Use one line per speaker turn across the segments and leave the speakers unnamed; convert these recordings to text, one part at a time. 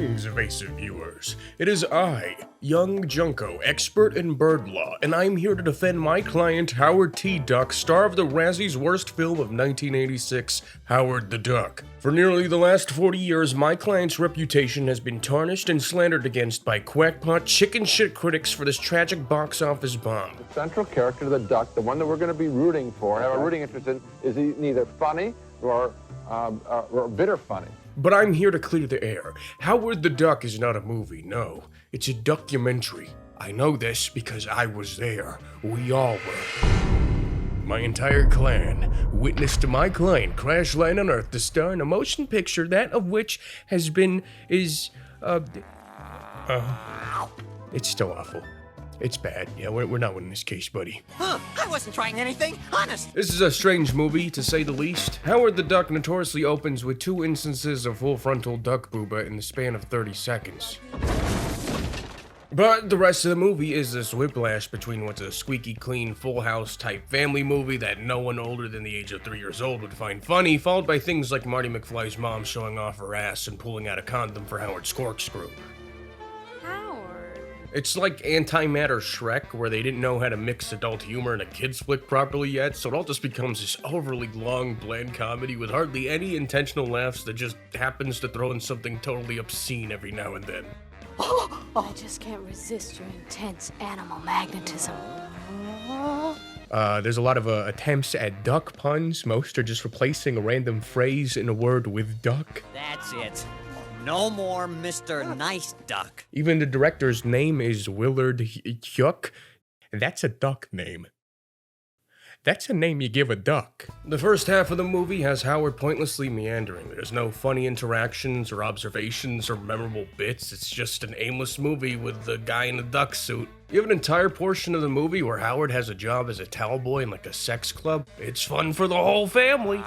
Greetings, evasive viewers. It is I, YungJunko, expert in bird law, and I'm here to defend my client Howard T. Duck, star of the Razzies Worst Film of 1986, Howard the Duck. For nearly the last 40 years, my client's reputation has been tarnished and slandered against by quackpot chicken shit critics for this tragic box office bomb.
The central character, the duck, the one that we're going to be rooting for, have a rooting interest in, is neither funny or bitter funny.
But I'm here to clear the air. Howard the Duck is not a movie, no. It's a documentary. I know this because I was there. We all were. My entire clan witnessed my client crash land on Earth to star in a motion picture, that of which it's still awful. It's bad. Yeah, we're not winning this case, buddy.
Huh, I wasn't trying anything, honest.
This is a strange movie, to say the least. Howard the Duck notoriously opens with 2 instances of full frontal duck booba in the span of 30 seconds. But the rest of the movie is this whiplash between what's a squeaky clean Full House type family movie that no one older than the age of 3 years old would find funny, followed by things like Marty McFly's mom showing off her ass and pulling out a condom for Howard's corkscrew. It's like Antimatter Shrek, where they didn't know how to mix adult humor and a kid's flick properly yet, so it all just becomes this overly long, bland comedy with hardly any intentional laughs that just happens to throw in something totally obscene every now and then.
I just can't resist your intense animal magnetism.
There's a lot of attempts at duck puns. Most are just replacing a random phrase in a word with duck.
That's it. No more Mr. Nice Duck.
Even the director's name is Willard Hyuk. That's a duck name. That's a name you give a duck. The first half of the movie has Howard pointlessly meandering. There's no funny interactions or observations or memorable bits. It's just an aimless movie with the guy in a duck suit. You have an entire portion of the movie where Howard has a job as a towel boy in like a sex club. It's fun for the whole family.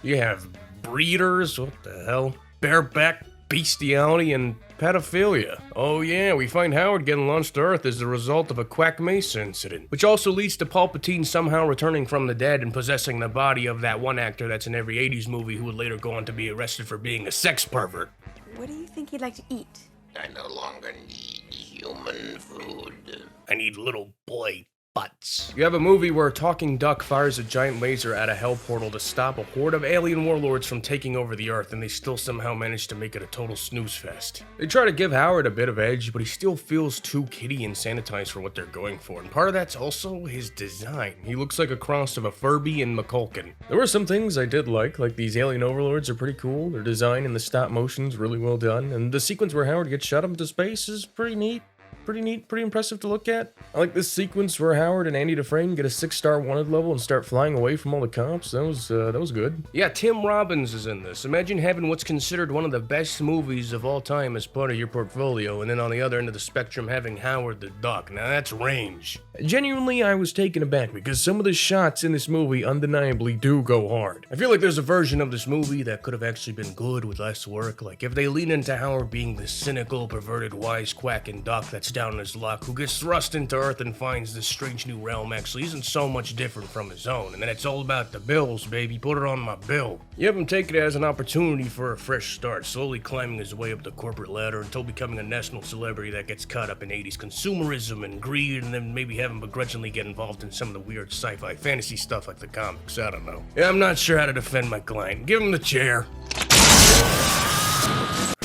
You have breeders, what the hell? Bareback bestiality and pedophilia. Oh yeah, we find Howard getting launched to Earth as a result of a Quack Mesa incident, which also leads to Palpatine somehow returning from the dead and possessing the body of that one actor that's in every 80s movie who would later go on to be arrested for being a sex pervert.
What do you think you'd like to eat?
I no longer need human food.
I need little boy butts. You have a movie where a talking duck fires a giant laser at a hell portal to stop a horde of alien warlords from taking over the Earth, and they still somehow manage to make it a total snooze fest. They try to give Howard a bit of edge, but he still feels too kiddie and sanitized for what they're going for, and part of that's also his design. He looks like a cross of a Furby and McCulkin. There were some things I did like these alien overlords are pretty cool, their design and the stop motion's really well done, and the sequence where Howard gets shot up into space is pretty neat. Pretty impressive to look at. I like this sequence where Howard and Andy Dufresne get a 6-star wanted level and start flying away from all the cops. That was good. Yeah, Tim Robbins is in this. Imagine having what's considered one of the best movies of all time as part of your portfolio, and then on the other end of the spectrum having Howard the Duck. Now that's range. Genuinely, I was taken aback because some of the shots in this movie undeniably do go hard. I feel like there's a version of this movie that could have actually been good with less work. Like if they lean into Howard being the cynical, perverted, wisecracking duck that's down on his luck, who gets thrust into Earth and finds this strange new realm actually isn't so much different from his own, and then it's all about the bills, baby, put it on my bill. You have him take it as an opportunity for a fresh start, slowly climbing his way up the corporate ladder until becoming a national celebrity that gets caught up in 80s consumerism and greed, and then maybe have him begrudgingly get involved in some of the weird sci-fi fantasy stuff like the comics, I don't know. Yeah, I'm not sure how to defend my client. Give him the chair.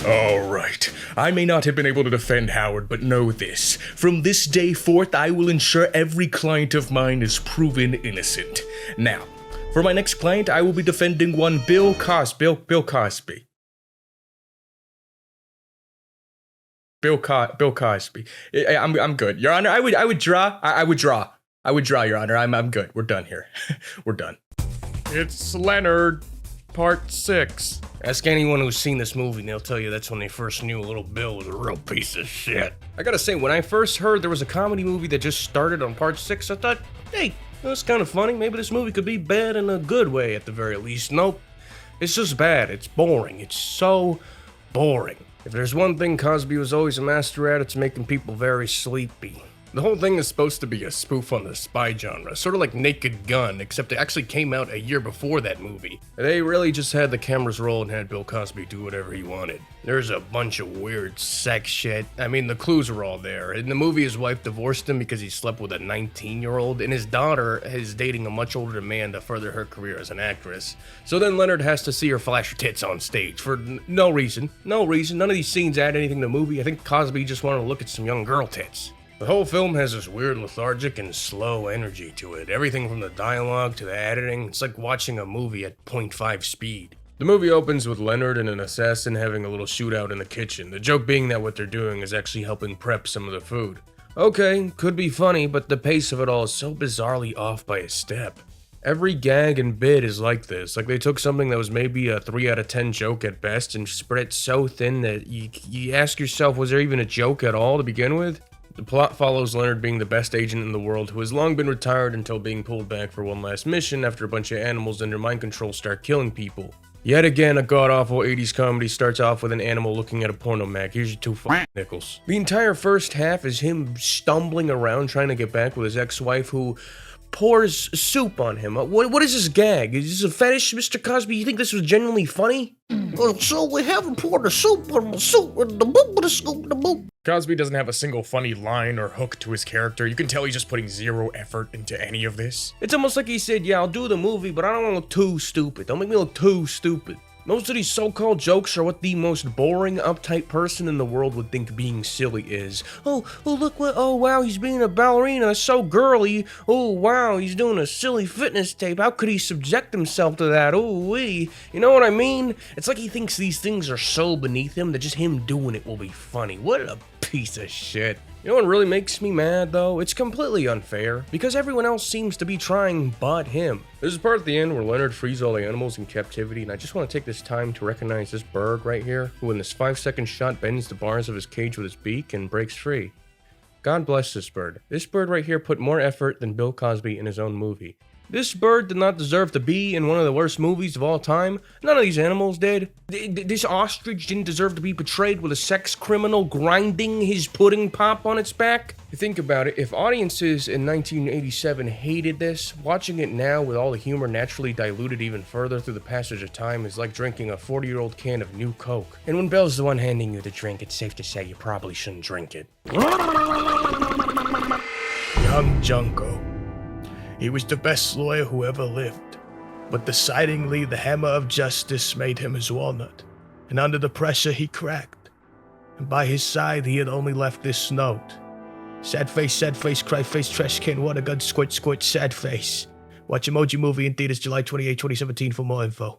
Alright, I may not have been able to defend Howard, but know this. From this day forth, I will ensure every client of mine is proven innocent. Now, for my next client, I will be defending one Bill Cosby. Bill Cosby. I'm good. Your Honor, I would draw, Your Honor. I'm good. We're done here. We're done. It's Leonard, Part 6. Ask anyone who's seen this movie and they'll tell you that's when they first knew Little Bill was a real piece of shit. I gotta say, when I first heard there was a comedy movie that just started on Part 6, I thought, hey, that's kind of funny. Maybe this movie could be bad in a good way at the very least. Nope. It's just bad. It's boring. It's so boring. If there's one thing Cosby was always a master at, it's making people very sleepy. The whole thing is supposed to be a spoof on the spy genre, sort of like Naked Gun, except it actually came out a year before that movie. They really just had the cameras roll and had Bill Cosby do whatever he wanted. There's a bunch of weird sex shit. I mean, the clues are all there. In the movie, his wife divorced him because he slept with a 19-year-old, and his daughter is dating a much older man to further her career as an actress. So then Leonard has to see her flash her tits on stage for no reason. No reason. None of these scenes add anything to the movie. I think Cosby just wanted to look at some young girl tits. The whole film has this weird lethargic and slow energy to it. Everything from the dialogue to the editing, it's like watching a movie at 0.5 speed. The movie opens with Leonard and an assassin having a little shootout in the kitchen, the joke being that what they're doing is actually helping prep some of the food. Okay, could be funny, but the pace of it all is so bizarrely off by a step. Every gag and bit is like this, like they took something that was maybe a 3 out of 10 joke at best and spread it so thin that you ask yourself, was there even a joke at all to begin with? The plot follows Leonard being the best agent in the world who has long been retired until being pulled back for one last mission after a bunch of animals under mind control start killing people. Yet again, a god-awful 80s comedy starts off with an animal looking at a porno mag. Here's your 2 nickels. The entire first half is him stumbling around trying to get back with his ex-wife who pours soup on him. What is this gag? Is this a fetish, Mr. Cosby? You think this was genuinely funny?
So we haven't poured the soup on the soup with the boop with the scoop the boop.
Cosby doesn't have a single funny line or hook to his character. You can tell he's just putting zero effort into any of this.
It's almost like he said, yeah, I'll do the movie, but I don't want to look too stupid. Don't make me look too stupid. Most of these so-called jokes are what the most boring, uptight person in the world would think being silly is. Oh, look what, oh wow, he's being a ballerina, that's so girly. Oh wow, he's doing a silly fitness tape. How could he subject himself to that? Oh wee. You know what I mean? It's like he thinks these things are so beneath him that just him doing it will be funny. What a piece of shit. You know what really makes me mad though? It's completely unfair, because everyone else seems to be trying but him. There's a part at the end where Leonard frees all the animals in captivity, and I just want to take this time to recognize this bird right here, who in this 5-second shot bends the bars of his cage with his beak and breaks free. God bless this bird. This bird right here put more effort than Bill Cosby in his own movie. This bird did not deserve to be in one of the worst movies of all time. None of these animals did. This ostrich didn't deserve to be portrayed with a sex criminal grinding his pudding pop on its back. You think about it, if audiences in 1987 hated this, watching it now with all the humor naturally diluted even further through the passage of time is like drinking a 40-year-old can of new Coke. And when Bill's the one handing you the drink, it's safe to say you probably shouldn't drink it.
YungJunko. He was the best lawyer who ever lived, but decidingly the hammer of justice made him his walnut, and under the pressure he cracked. And by his side he had only left this note. Sad face, cry face, trash can, water gun, squirt, squirt, sad face. Watch Emoji Movie in theaters July 28, 2017 for more info.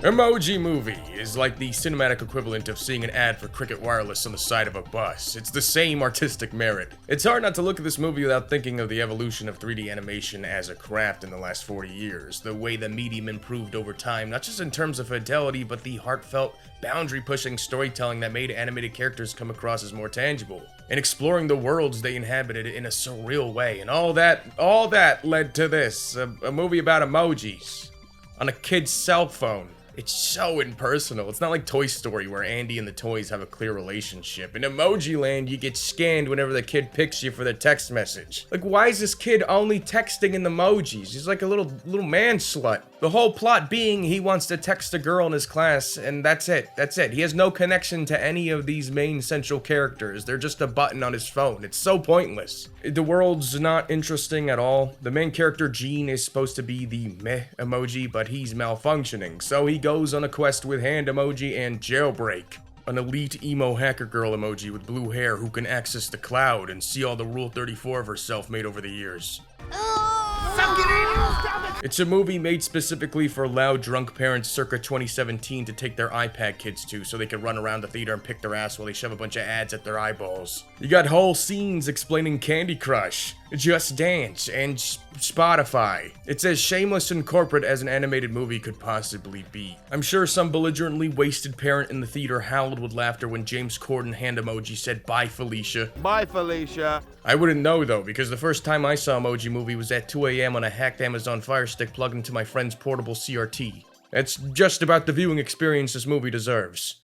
Emoji Movie is like the cinematic equivalent of seeing an ad for Cricket Wireless on the side of a bus. It's the same artistic merit. It's hard not to look at this movie without thinking of the evolution of 3D animation as a craft in the last 40 years, the way the medium improved over time, not just in terms of fidelity, but the heartfelt, boundary-pushing storytelling that made animated characters come across as more tangible, and exploring the worlds they inhabited in a surreal way, and all that led to this, a movie about emojis on a kid's cell phone. It's so impersonal. It's not like Toy Story where Andy and the toys have a clear relationship. In Emoji Land, you get scanned whenever the kid picks you for their text message. Like, why is this kid only texting in emojis? He's like a little man slut. The whole plot being he wants to text a girl in his class, and that's it. That's it. He has no connection to any of these main central characters. They're just a button on his phone. It's so pointless. The world's not interesting at all. The main character, Gene, is supposed to be the meh emoji, but he's malfunctioning. So he goes on a quest with hand emoji and jailbreak, an elite emo hacker girl emoji with blue hair who can access the cloud and see all the Rule 34 of herself made over the years. It's a movie made specifically for loud drunk parents circa 2017 to take their iPad kids to so they could run around the theater and pick their ass while they shove a bunch of ads at their eyeballs. You got whole scenes explaining Candy Crush, Just Dance, and Spotify. It's as shameless and corporate as an animated movie could possibly be. I'm sure some belligerently wasted parent in the theater howled with laughter when James Corden hand emoji said, "Bye, Felicia."
Bye, Felicia.
I wouldn't know though, because the first time I saw Emoji Movie was at 2 a.m. on a hacked Amazon Fire Stick plugged into my friend's portable CRT. That's just about the viewing experience this movie deserves.